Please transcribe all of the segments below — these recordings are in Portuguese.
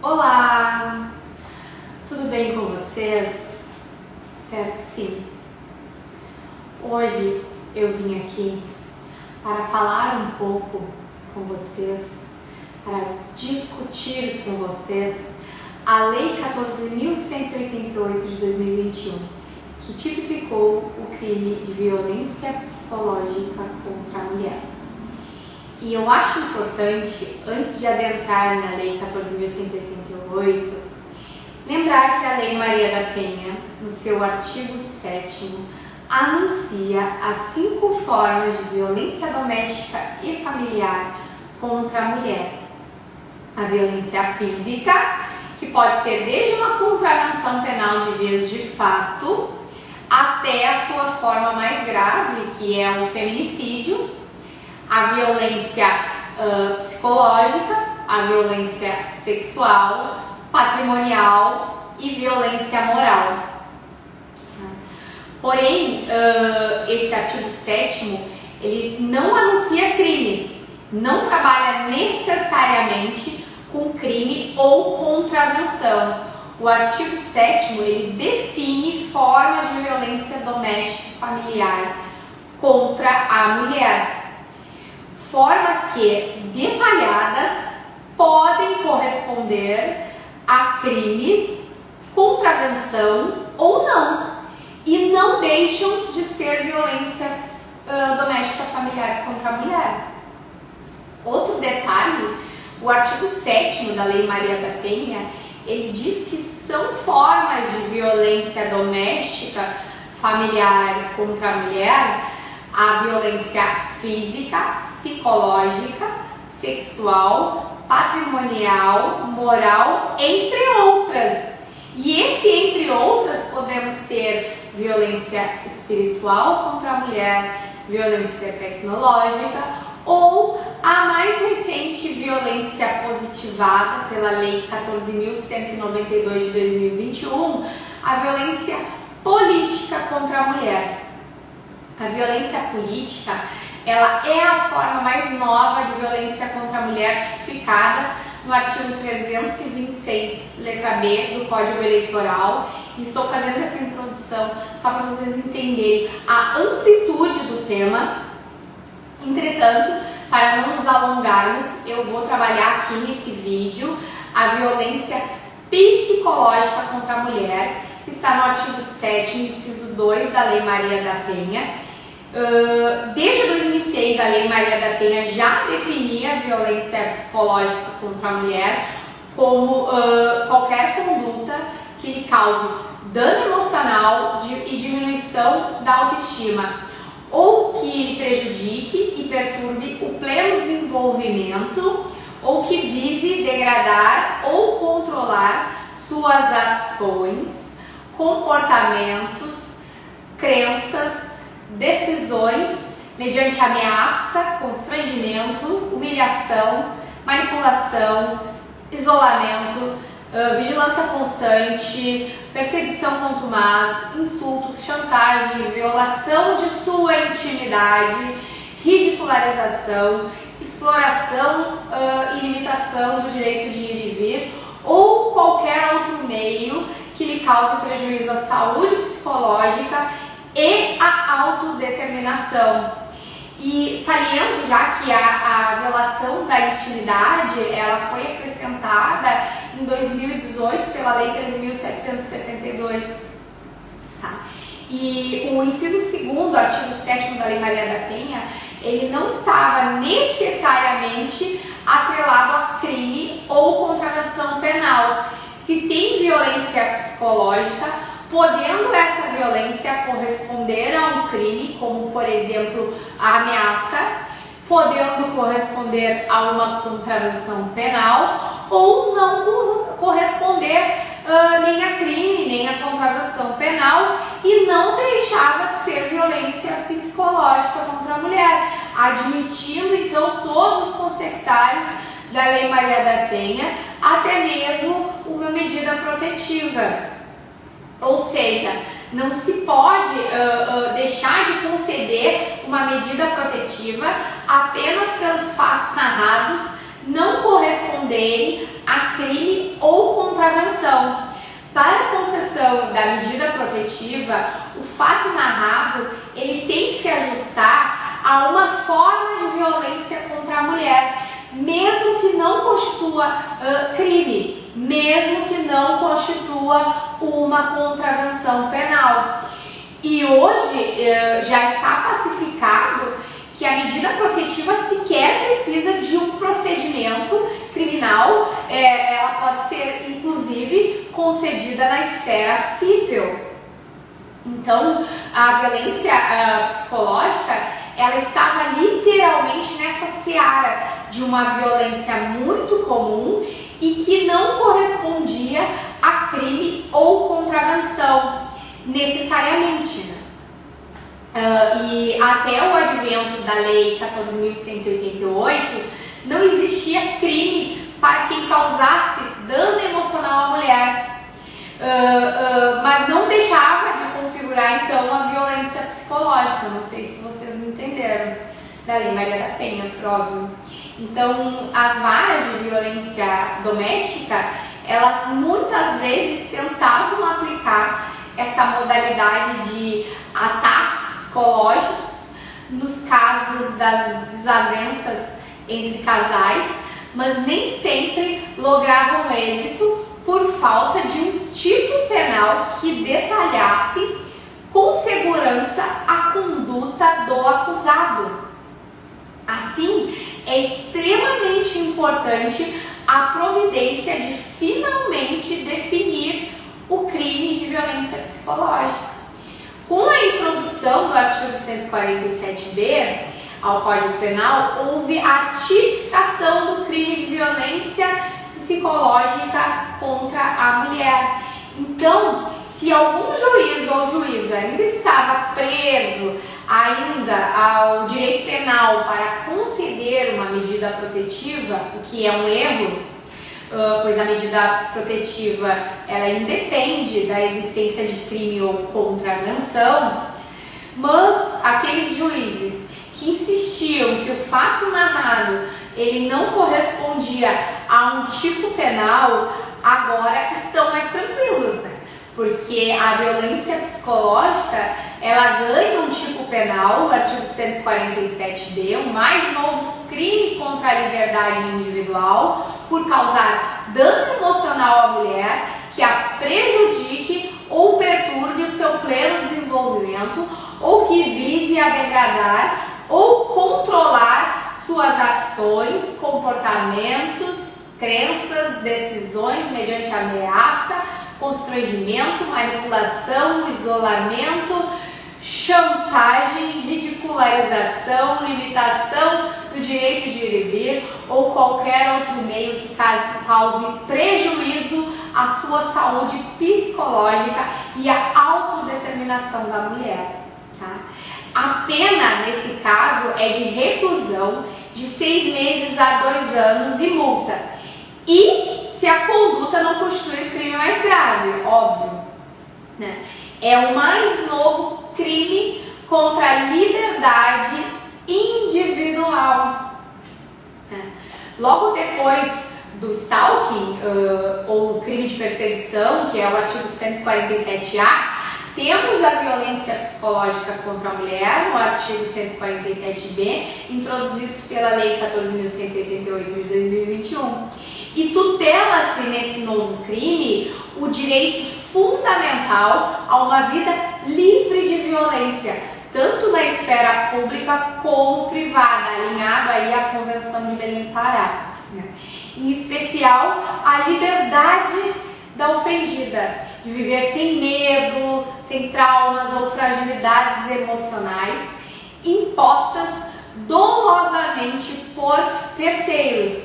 Olá! Tudo bem com vocês? Espero que sim. Hoje eu vim aqui para falar um pouco com vocês, para discutir com vocês a Lei 14.188 de 2021, que tipificou o crime de violência psicológica contra a mulher. E eu acho importante, antes de adentrar na Lei 14.188, lembrar que a Lei Maria da Penha, no seu artigo 7º, anuncia as 5 formas de violência doméstica e familiar contra a mulher. A violência física, que pode ser desde uma contravenção penal de vias de fato, até a sua forma mais grave, que é o feminicídio, a violência psicológica, a violência sexual, patrimonial e violência moral. Porém, esse artigo 7º, ele não anuncia crimes, não trabalha necessariamente com crime ou contravenção. O artigo 7º, ele define formas de violência doméstica e familiar contra a mulher. Formas que, detalhadas, podem corresponder a crimes, contravenção ou não, e não deixam de ser violência doméstica familiar contra a mulher. Outro detalhe, o artigo 7º da Lei Maria da Penha, ele diz que são formas de violência doméstica familiar contra a mulher a violência física, psicológica, sexual, patrimonial, moral, entre outras. E esse entre outras podemos ter violência espiritual contra a mulher, violência tecnológica ou a mais recente violência positivada pela Lei 14.192 de 2021, a violência política contra a mulher. A violência política, ela é a forma mais nova de violência contra a mulher tipificada no artigo 326, letra B do Código Eleitoral. Estou fazendo essa introdução só para vocês entenderem a amplitude do tema. Entretanto, para não nos alongarmos, eu vou trabalhar aqui nesse vídeo a violência psicológica contra a mulher, que está no artigo 7º, inciso 2 da Lei Maria da Penha. Desde 2006, a Lei Maria da Penha já definia a violência psicológica contra a mulher como qualquer conduta que lhe cause dano emocional e diminuição da autoestima, ou que lhe prejudique e perturbe o pleno desenvolvimento, ou que vise degradar ou controlar suas ações, comportamentos, crenças, decisões, mediante ameaça, constrangimento, humilhação, manipulação, isolamento, vigilância constante, perseguição contumaz, insultos, chantagem, violação de sua intimidade, ridicularização, exploração e limitação do direito de ir e vir, ou qualquer outro meio que lhe cause prejuízo à saúde psicológica e à autodeterminação. E saliento já que a violação da intimidade, ela foi acrescentada em 2018 pela Lei 13.772. Tá? E o inciso 2º, artigo 7º da Lei Maria da Penha, ele não estava necessariamente atrelado a crime ou contravenção penal. Se tem violência psicológica, podendo essa violência corresponder a um crime, como por exemplo a ameaça, podendo corresponder a uma contravenção penal, ou não corresponder nem a crime, nem a contravenção penal, e não deixava de ser violência psicológica contra a mulher, admitindo então todos os consectários da Lei Maria da Penha, até mesmo uma medida protetiva. Ou seja, não se pode deixar de conceder uma medida protetiva apenas pelos fatos narrados não corresponderem a crime ou contravenção. Para a concessão da medida protetiva, o fato narrado ele tem que se ajustar a uma forma de violência contra a mulher, mesmo que não constitua crime, mesmo que não constitua uma contravenção penal. E hoje já está pacificado que a medida protetiva sequer precisa de um procedimento criminal, ela pode ser inclusive concedida na esfera civil. Então, a violência psicológica, ela estava literalmente nessa seara de uma violência muito comum e que não correspondia a crime ou contravenção, necessariamente, né? E até o advento da Lei 14.188, não existia crime para quem causasse dano emocional à mulher, mas não deixava de configurar então a violência psicológica. Não sei se vocês me entenderam, da Lei Maria da Penha, óbvio. Então, as varas de violência doméstica, elas muitas vezes tentavam aplicar essa modalidade de ataques psicológicos nos casos das desavenças entre casais, mas nem sempre logravam êxito por falta de um tipo penal que detalhasse com segurança a conduta do acusado. Assim, é extremamente importante a providência de finalmente definir o crime de violência psicológica. Com a introdução do artigo 147b ao Código Penal, houve a tipificação do crime de violência psicológica contra a mulher. Então, se algum juiz ou juíza ainda estava preso ao direito penal para conceder uma medida protetiva, o que é um erro, pois a medida protetiva ela independe da existência de crime ou contravenção, mas aqueles juízes que insistiam que o fato narrado ele não correspondia a um tipo penal, agora estão mais tranquilos, né? Porque a violência psicológica ela ganha um tipo penal, o artigo 147b, o mais novo crime contra a liberdade individual, por causar dano emocional à mulher que a prejudique ou perturbe o seu pleno desenvolvimento, ou que vise a degradar ou controlar suas ações, comportamentos, crenças, decisões mediante ameaça, constrangimento, manipulação, isolamento, chantagem, ridicularização, limitação do direito de ir e vir ou qualquer outro meio que cause prejuízo à sua saúde psicológica e à autodeterminação da mulher. Tá? A pena, nesse caso, é de reclusão de 6 meses a 2 anos e multa. E se a conduta não constitui crime mais grave, óbvio, né? É o mais novo crime contra a liberdade individual. Logo depois do stalking, ou crime de perseguição, que é o artigo 147A, temos a violência psicológica contra a mulher, no artigo 147b, introduzidos pela Lei 14.188 de 2021. E tutela-se nesse novo crime o direito fundamental a uma vida livre de violência, tanto na esfera pública como privada, alinhado aí à Convenção de Belém do Pará. Em especial, a liberdade da ofendida, de viver sem medo, sem traumas ou fragilidades emocionais impostas dolosamente por terceiros.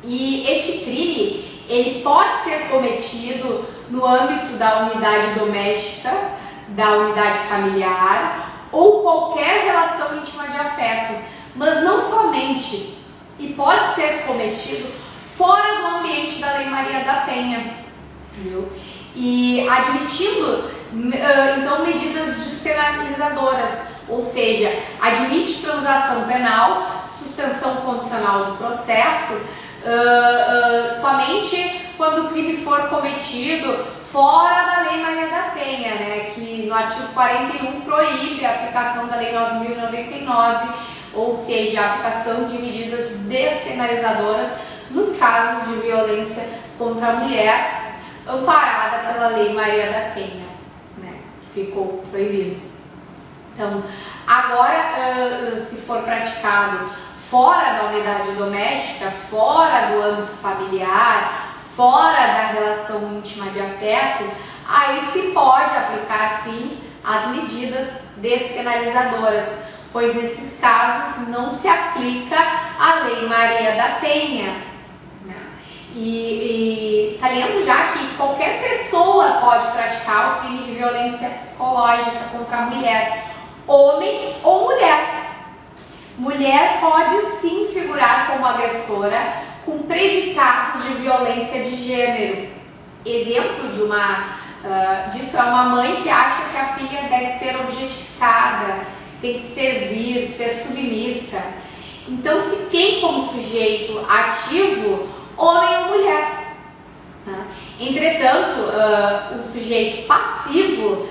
E este crime, ele pode ser cometido no âmbito da unidade doméstica, da unidade familiar ou qualquer relação íntima de afeto, mas não somente, e pode ser cometido fora do ambiente da Lei Maria da Penha, viu? E admitindo, então, medidas despenalizadoras ou seja, admite transação penal, suspensão condicional do processo, somente quando o crime for cometido fora da Lei Maria da Penha, né, que no artigo 41 proíbe a aplicação da Lei 9.099, ou seja, a aplicação de medidas despenalizadoras nos casos de violência contra a mulher, amparada pela Lei Maria da Penha, né, que ficou proibido. Então, agora, se for praticado fora da unidade doméstica, fora do âmbito familiar, fora da relação íntima de afeto, aí se pode aplicar sim as medidas despenalizadoras, pois nesses casos não se aplica a Lei Maria da Penha, né? E saliento já que qualquer pessoa pode praticar o crime de violência psicológica contra a mulher, homem ou mulher. Mulher pode sim figurar como agressora com predicados de violência de gênero. Exemplo disso é uma mãe que acha que a filha deve ser objetificada, tem que servir, ser submissa. Então se tem como sujeito ativo homem ou mulher. Entretanto, o sujeito passivo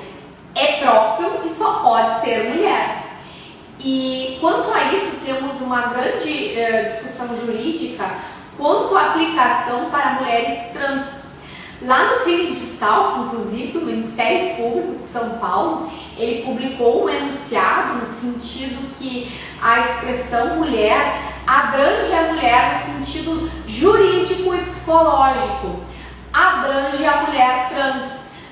é próprio e só pode ser mulher. E quanto a isso, temos uma grande discussão jurídica quanto à aplicação para mulheres trans. Lá no crime de stalking, inclusive, o Ministério Público de São Paulo, ele publicou um enunciado no sentido que a expressão mulher abrange a mulher no sentido jurídico e psicológico, abrange a mulher trans.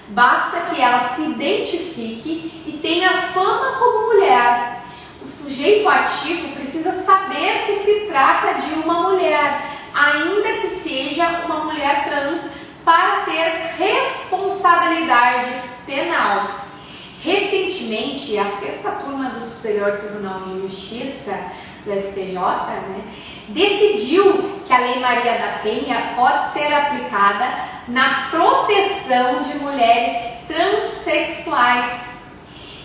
Basta que ela se identifique e tenha fama como mulher. O sujeito ativo precisa saber que se trata de uma mulher, ainda que seja uma mulher trans, para ter responsabilidade penal. Recentemente, a 6ª turma do Superior Tribunal de Justiça, do STJ, decidiu que a Lei Maria da Penha pode ser aplicada na proteção de mulheres transexuais.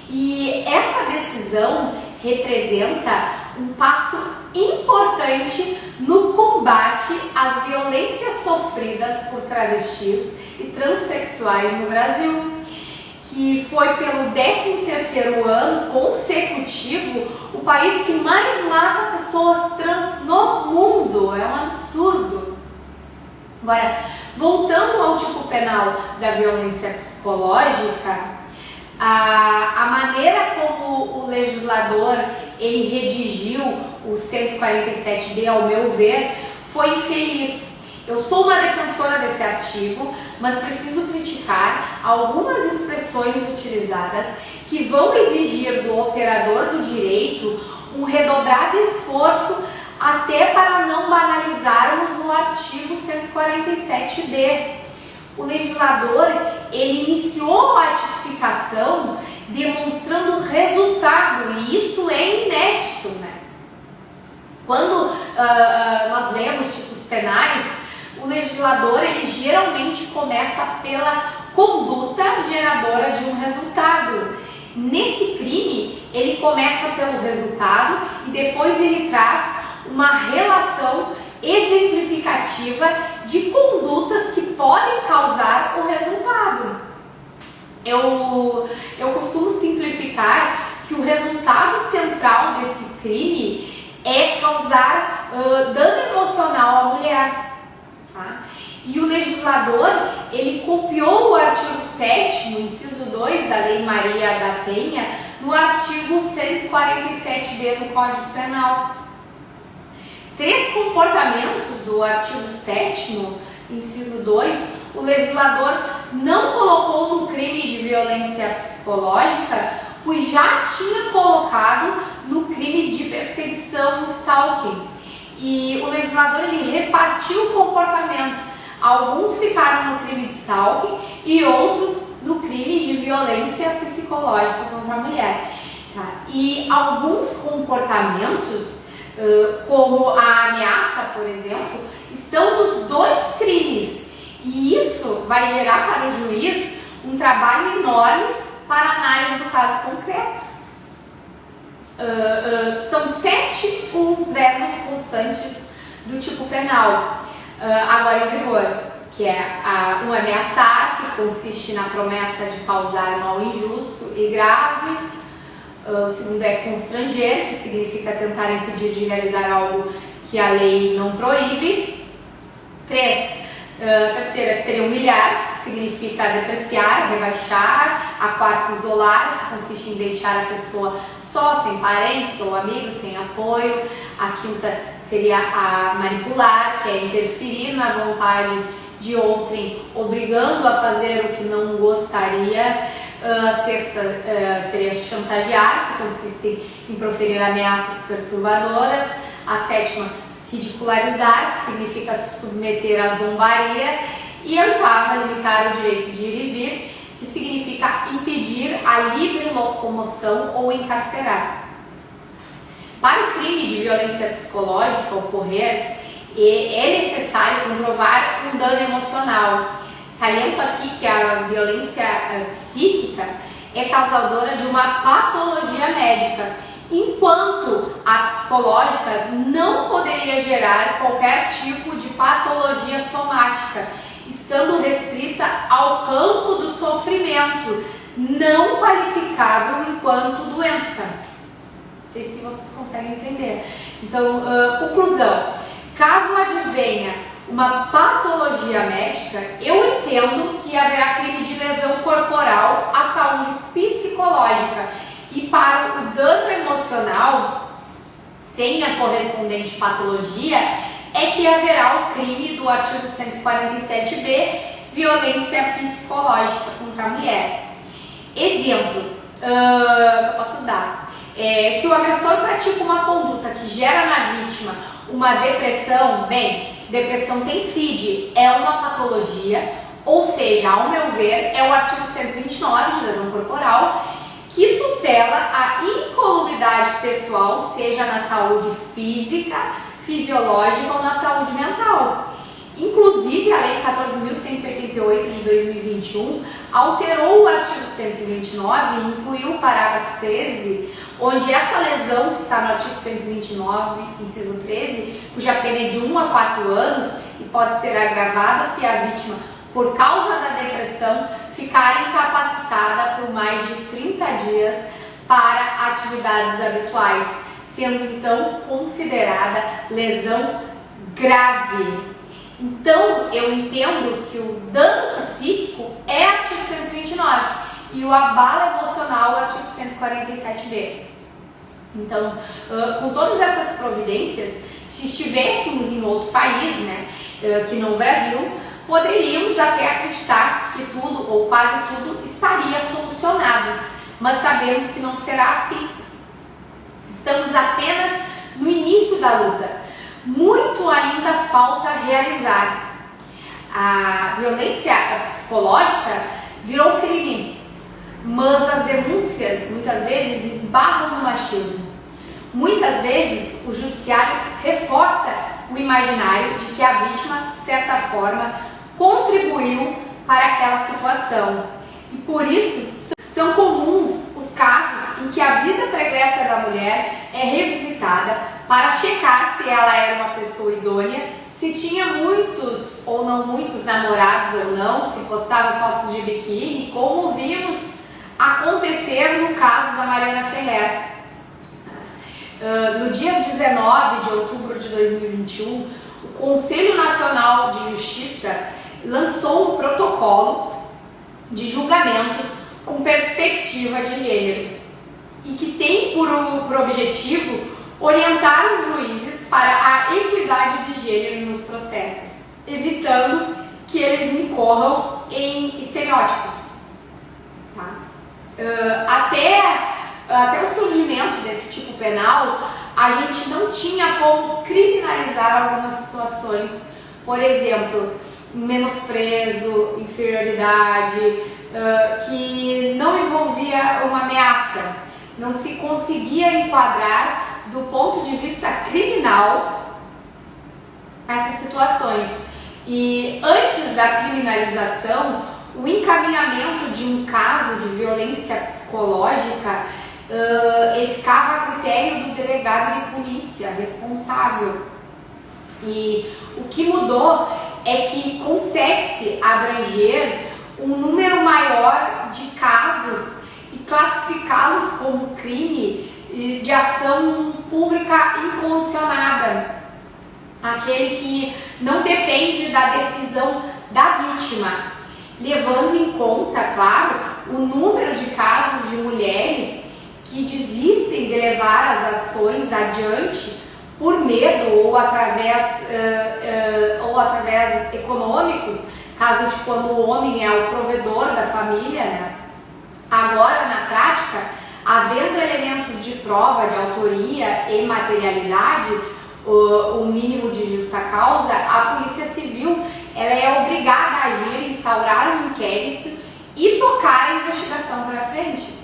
E essa decisão representa um passo importante no combate às violências sofridas por travestis e transexuais no Brasil, que foi pelo 13º ano consecutivo o país que mais mata pessoas trans no mundo. É um absurdo. Agora, voltando ao tipo penal da violência psicológica, a maneira como o legislador ele redigiu o 147B, ao meu ver, foi infeliz. Eu sou uma defensora desse artigo, mas preciso criticar algumas expressões utilizadas que vão exigir do operador do direito um redobrado esforço até para não banalizarmos o artigo 147B. O legislador ele iniciou a tipificação demonstrando resultado, e isso é inédito, né? Quando nós lemos tipos penais, o legislador ele geralmente começa pela conduta geradora de um resultado. Nesse crime, ele começa pelo resultado e depois ele traz uma relação exemplificativa de condutas que podem causar o resultado. Eu costumo simplificar que o resultado central desse crime é causar dano emocional à mulher. Tá? E o legislador, ele copiou o artigo 7º, inciso 2 da Lei Maria da Penha, no artigo 147B do Código Penal. 3 comportamentos do artigo 7º, inciso 2, o legislador não colocou no crime de violência psicológica, pois já tinha colocado no crime de perseguição, stalking. E o legislador ele repartiu comportamentos. Alguns ficaram no crime de stalking e outros no crime de violência psicológica contra a mulher. Tá? E alguns comportamentos, como a ameaça, por exemplo, estão nos 2 crimes. E isso vai gerar para o juiz um trabalho enorme para análise do caso concreto. São 7 os verbos constantes do tipo penal agora em vigor, que é um ameaçar, que consiste na promessa de causar mal injusto e grave. O segundo é constranger, que significa tentar impedir de realizar algo que a lei não proíbe. Terceira seria humilhar, que significa depreciar, rebaixar. A quarta, isolar, que consiste em deixar a pessoa só, sem parentes ou amigos, sem apoio. A quinta seria a manipular, que é interferir na vontade de outrem, obrigando a fazer o que não gostaria. A sexta seria chantagear, que consiste em proferir ameaças perturbadoras. A sétima, ridicularizar, que significa submeter à zombaria. E a oitava, limitar o direito de ir e vir, que significa impedir a livre locomoção ou encarcerar. Para o crime de violência psicológica ocorrer, é necessário comprovar um dano emocional. Saliento aqui que a violência psíquica é causadora de uma patologia médica, enquanto a psicológica não poderia gerar qualquer tipo de patologia somática, estando restrita ao campo do sofrimento, não qualificável enquanto doença. Não sei se vocês conseguem entender. Então, conclusão. Caso advenha uma patologia médica, eu entendo que haverá crime de lesão corporal à saúde psicológica. E para o dano emocional, sem a correspondente patologia, é que haverá o crime do artigo 147b, violência psicológica contra a mulher. Exemplo, eu posso dar. Se o agressor pratica uma conduta que gera na vítima uma depressão, depressão tem CID, é uma patologia, ou seja, ao meu ver, é o artigo 129 de lesão corporal, que tutela a incolumidade pessoal, seja na saúde física, fisiológica ou na saúde mental. Inclusive, a Lei 14.188 de 2021 alterou o artigo 129 e incluiu o parágrafo 13, onde essa lesão que está no artigo 129, inciso 13, cuja pena é de 1 a 4 anos e pode ser agravada se a vítima, por causa da depressão, ficar incapacitada por mais de 30 dias para atividades habituais, sendo então considerada lesão grave. Então, eu entendo que o dano psíquico é artigo 129 e o abalo emocional é artigo 147b. Então, com todas essas providências, se estivéssemos em outro país, que no Brasil, poderíamos até acreditar que tudo ou quase tudo estaria solucionado, mas sabemos que não será assim. Estamos apenas no início da luta. Muito ainda falta realizar. A violência psicológica virou crime, mas as denúncias muitas vezes esbarram no machismo. Muitas vezes o judiciário reforça o imaginário de que a vítima, de certa forma, contribuiu para aquela situação. E por isso são comuns os casos em que a vida pregressa da mulher é revisitada para checar se ela era uma pessoa idônea, se tinha muitos ou não muitos namorados ou não, se postava fotos de biquíni, como vimos acontecer no caso da Mariana Ferrer. No dia 19 de outubro de 2021, o Conselho Nacional de Justiça lançou um protocolo de julgamento com perspectiva de gênero e que tem por objetivo orientar os juízes para a equidade de gênero nos processos, evitando que eles incorram em estereótipos. Até o surgimento desse tipo penal, a gente não tinha como criminalizar algumas situações, por exemplo, menosprezo, inferioridade, que não envolvia uma ameaça. Não se conseguia enquadrar do ponto de vista criminal essas situações. E antes da criminalização, o encaminhamento de um caso de violência psicológica ele ficava a critério do delegado de polícia responsável. E o que mudou é que consegue-se abranger um número maior de casos e classificá-los como crime de ação pública incondicionada, aquele que não depende da decisão da vítima, levando em conta, claro, o número de casos de mulheres que desistem de levar as ações adiante por medo ou através econômicos, caso de quando o homem é o provedor da família, né? Agora, na prática, havendo elementos de prova de autoria e materialidade, o mínimo de justa causa, a Polícia Civil ela é obrigada a agir, instaurar um inquérito e tocar a investigação para frente.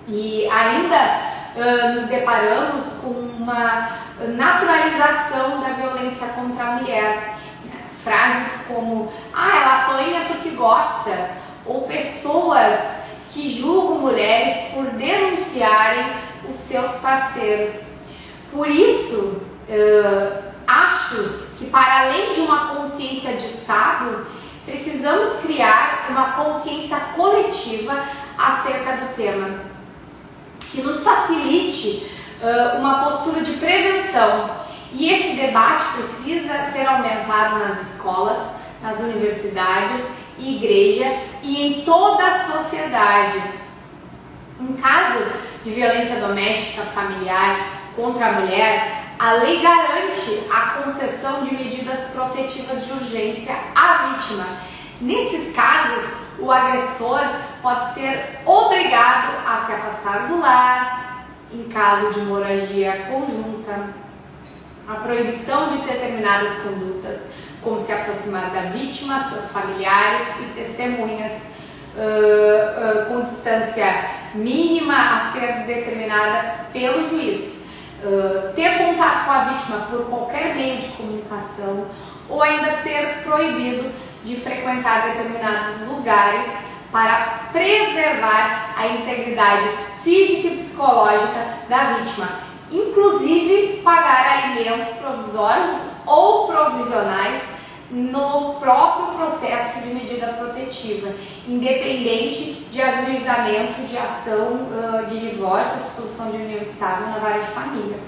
E ainda nos deparamos com uma naturalização da violência contra a mulher. Frases como, ela apanha porque gosta, ou pessoas que julgam mulheres por denunciarem os seus parceiros. Por isso, acho que para além de uma consciência de Estado, precisamos criar uma consciência coletiva acerca do tema, que nos facilite uma postura de prevenção. E esse debate precisa ser aumentado nas escolas, nas universidades e igreja e em toda a sociedade. Em caso de violência doméstica familiar contra a mulher, a lei garante a concessão de medidas protetivas de urgência à vítima. Nesses casos, o agressor pode ser obrigado a se afastar do lar, em caso de moradia conjunta, a proibição de determinadas condutas, como se aproximar da vítima, seus familiares e testemunhas, com distância mínima a ser determinada pelo juiz, ter contato com a vítima por qualquer meio de comunicação ou ainda ser proibido de frequentar determinados lugares para preservar a integridade física e psicológica da vítima, inclusive pagar alimentos provisórios ou provisionais no próprio processo de medida protetiva, independente de ajuizamento de ação de divórcio, de solução de união estável na vara de família.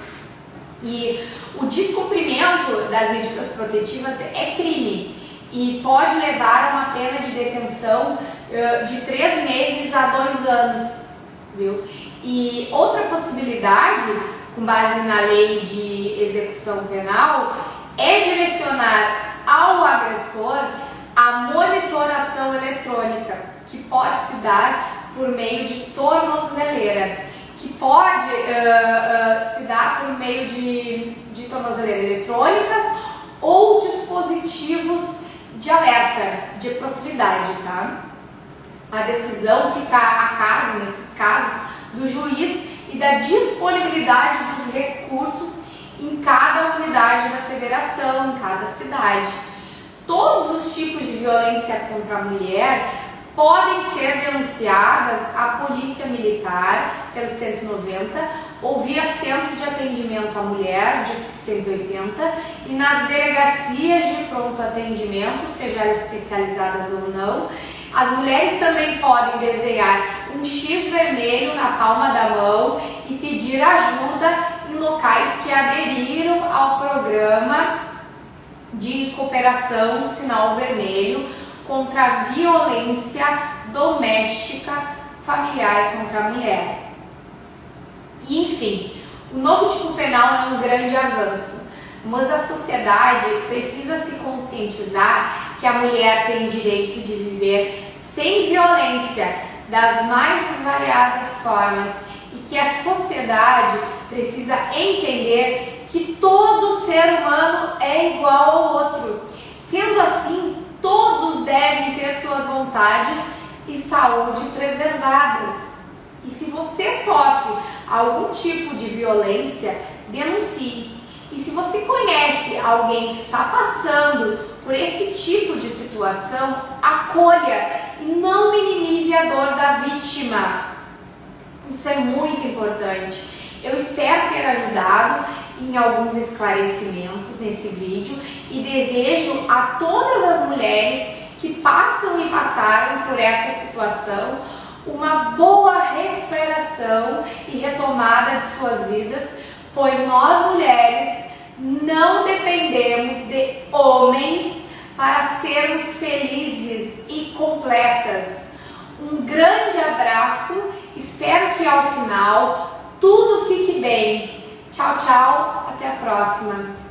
E o descumprimento das medidas protetivas é crime e pode levar a uma pena de detenção de 3 meses a 2 anos, viu? E outra possibilidade, com base na lei de execução penal, é direcionar ao agressor a monitoração eletrônica, que pode se dar por meio de tornozeleira, que pode se dar por meio de tornozeleira eletrônicas ou dispositivos de alerta de proximidade, tá? A decisão fica a cargo, nesses casos, do juiz e da disponibilidade dos recursos em cada unidade da federação, em cada cidade. Todos os tipos de violência contra a mulher podem ser denunciadas à Polícia Militar pelo 190 ou via Centro de Atendimento à Mulher, DISC 180, e nas delegacias de pronto atendimento, seja elas especializadas ou não. As mulheres também podem desenhar um X vermelho na palma da mão e pedir ajuda em locais que aderiram ao programa de cooperação Sinal Vermelho contra a violência doméstica familiar contra a mulher. E, enfim, o novo tipo penal é um grande avanço, mas a sociedade precisa se conscientizar que a mulher tem direito de viver sem violência das mais variadas formas e que a sociedade precisa entender que todo ser humano é igual ao outro. Sendo assim, todos devem ter suas vontades e saúde preservadas. E se você sofre algum tipo de violência, denuncie. E se você conhece alguém que está passando por esse tipo de situação, acolha e não minimize a dor da vítima. Isso é muito importante. Eu espero ter ajudado em alguns esclarecimentos nesse vídeo e desejo a todas as mulheres que passam e passaram por essa situação uma boa recuperação e retomada de suas vidas, pois nós mulheres não dependemos de homens para sermos felizes e completas. Um grande abraço, espero que ao final tudo fique bem. Tchau, tchau, até a próxima.